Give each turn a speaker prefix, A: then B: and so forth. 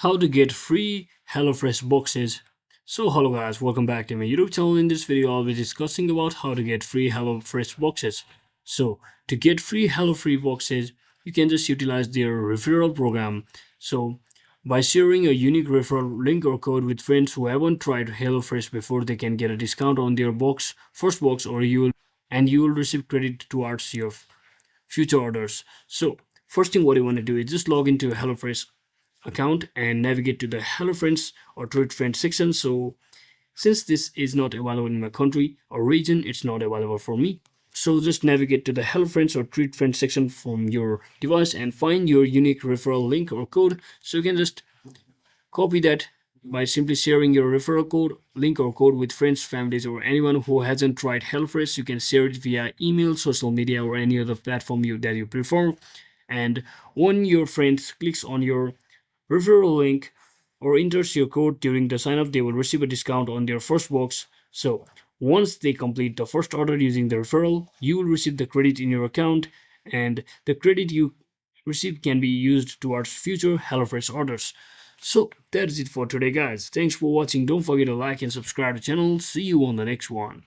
A: How to get free HelloFresh boxes. So hello guys, welcome back to my YouTube channel. In this video I'll be discussing about how to get free HelloFresh boxes. So to get free HelloFresh boxes, you can just utilize their referral program. So by sharing a unique referral link or code with friends who haven't tried HelloFresh before, they can get a discount on their first box, or you will receive credit towards your future orders. So first thing what you want to do is just log into HelloFresh account and navigate to the Hello Friends or Treat Friends section. So since this is not available in my country or region, it's not available for me. So just navigate to the Hello Friends or Treat Friends section from your device and find your unique referral link or code. So you can just copy that by simply sharing your referral code, link or code with friends, families, or anyone who hasn't tried HelloFresh. You can share it via email, social media, or any other platform that you prefer. And when your friends clicks on your referral link or enters your code during the sign up, they will receive a discount on their first box. So once they complete the first order using the referral, you will receive the credit in your account, and the credit you receive can be used towards future HelloFresh orders. So that's it for today, guys. Thanks for watching. Don't forget to like and subscribe to the channel. See you on the next one.